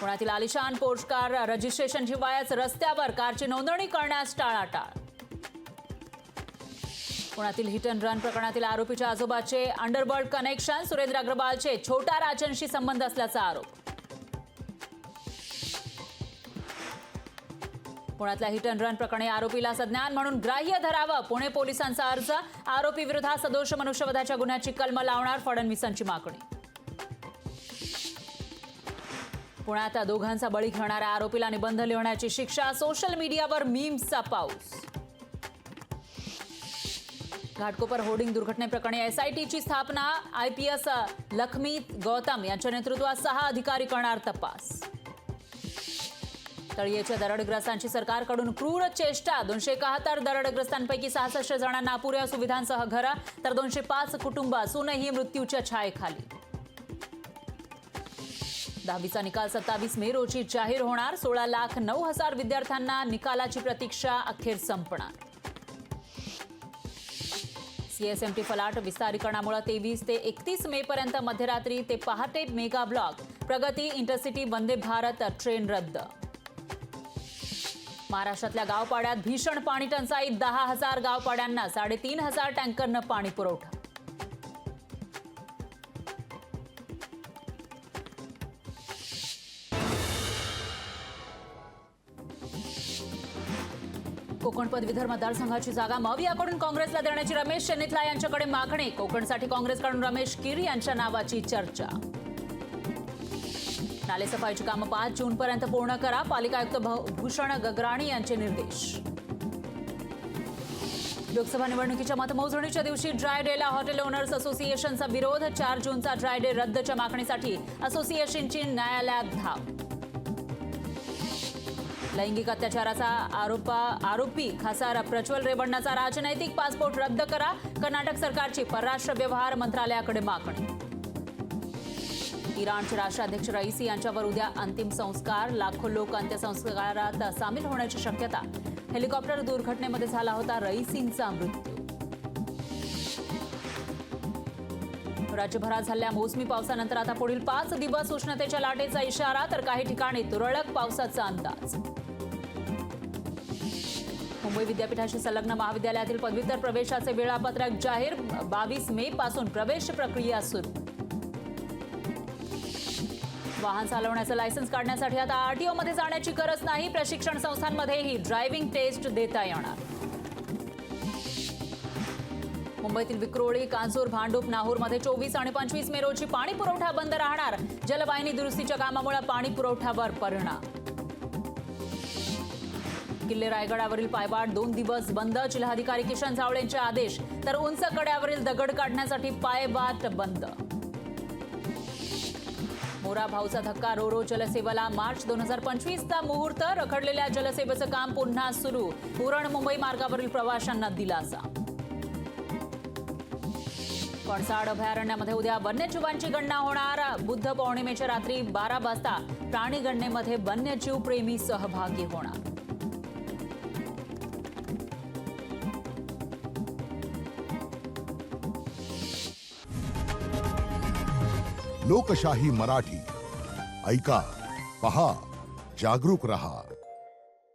पुण्यातील आलिशान Porsche car registration शिवायच रस्त्यावर कारची नोंदणी करण्यास टाळाटाळ। पुण्यातील हिट अँड रन प्रकरणातील आरोपीच्या आजोबाचे अंडरवर्ल्ड कनेक्शन, सुरेंद्र अग्रवालचे छोटा राजनशी संबंध असल्याचा आरोप। पुण्यातल्या हिट अँड रन प्रकरणी आरोपीला संज्ञान म्हणून ग्राह्य धरावं, पुणे पोलिसांचा अर्ज। आरोपी विरोधात सदोष मनुष्यवधाच्या गुन्ह्याची कलम लावणार फडणवीसांची मागणी। पुण्यात दोघांचा बळी घेणाऱ्या आरोपीला निबंध लिहिण्याची शिक्षा, सोशल मीडियावर मीम्सचा पाऊस। घाटकोपर होर्डिंग दुर्घटनेप्रकरणी एसआयटीची स्थापना, आयपीएस लखमीत गौतम यांच्या नेतृत्वात 6 अधिकारी करणार तपास। तळीयेच्या दरडग्रस्तांची सरकारकडून क्रूर चेष्टा, 271 दरडग्रस्तांपैकी 66 जणांना अपुऱ्या सुविधांसह घरं, तर 205 कुटुंब असूनही मृत्यूच्या छायेखाली। 10वीचा निकाल 27 मे रोजी जाहीर होणार, 16,09,000 विद्यार्थ्यांना निकालाची प्रतीक्षा अखेर संपणार। सीएसएमटी फलाट विस्तारीकरणामुळे 23 ते 31 मे पर्यंत मध्यरात्री ते पहाटे मेगा ब्लॉक, प्रगती इंटरसिटी वंदे भारत ट्रेन रद्द। महाराष्ट्रातल्या गावपाड्यात भीषण पाणी टंचाई, 10,000 गावपाड्यांना 3,500 टँकरनं पाणी पुरवठा। कोकण पदवीधर मतदारसंघाची जागा मवियाकडून काँग्रेसला देण्याची रमेश चेन्निथला यांच्याकडे मागणी, कोकणसाठी काँग्रेसकडून रमेश कीर यांच्या नावाची चर्चा। नालेसफाईची कामं 5 जूनपर्यंत पूर्ण करा, पालिका आयुक्त भूषण गगराणी यांचे निर्देश। लोकसभा निवडणुकीच्या मतमोजणीच्या दिवशी ड्राय डेला हॉटेल ओनर्स असोसिएशनचा विरोध, 4 जूनचा ड्राय डे रद्दच्या मागणीसाठी असोसिएशनची न्यायालयात धाव। लैंगिक अत्याचाराचा आरोपी खासदार प्रज्वल रेवण्णाचा राजनैतिक पासपोर्ट रद्द करा, कर्नाटक सरकारची परराष्ट्र व्यवहार मंत्रालयाकडे मागणी। इराणचे राष्ट्राध्यक्ष रईसी यांच्यावर उद्या अंतिम संस्कार, लाखो लोक अंत्यसंस्कारात सामील होण्याची शक्यता। हेलिकॉप्टर दुर्घटनेमध्ये झाला होता रईसींचा मृत्यू। राज्यभरात झालेल्या मोसमी पावसानंतर आता पुढील 5 दिवस उष्णतेच्या लाटेचा इशारा, तर काही ठिकाणी तुरळक पावसाचा अंदाज। मुंबई विद्यापीठाशी संलग्न महाविद्यालयातील पदव्युत्तर प्रवेशाचे वेळापत्रक जाहीर, 22 मे पासून प्रवेश प्रक्रिया सुरू। वाहन चालवण्याचं लायसन्स काढण्यासाठी आता आरटीओ मध्ये जाण्याची गरज नाही, प्रशिक्षण संस्थांमध्येही ड्रायव्हिंग टेस्ट देता येणार। मुंबईतील विक्रोळी, कांजूर, भांडूप, नाहूरमध्ये 24 आणि 25 मे रोजी पाणी पुरवठा बंद राहणार, जलवाहिनी दुरुस्तीच्या कामामुळे पाणी पुरवठ्यावर परिणाम। किल्ले रायगडावरील पायवाट 2 दिवस बंद, जिल्हाधिकारी किशन जावळेंचे आदेश, तर उंच कड्यावरील दगड काढण्यासाठी पायवाट बंद। मोरा भाऊचा धक्का, रोरो जलसेवेला मार्च 2025चा मुहूर्त, रखडलेल्या जलसेवेचं काम पुन्हा सुरू, उरण मुंबई मार्गावरील प्रवाशांना दिलासा। कणसाड अभयारण्यामध्ये उद्या वन्यजीवांची गणना होणार, बुद्ध पौर्णिमेच्या रात्री 12 वाजता प्राणी गणनेमध्ये वन्यजीव प्रेमी सहभागी होणार। लोकशाही मराठी ऐका, पहा, जागरूक रहा।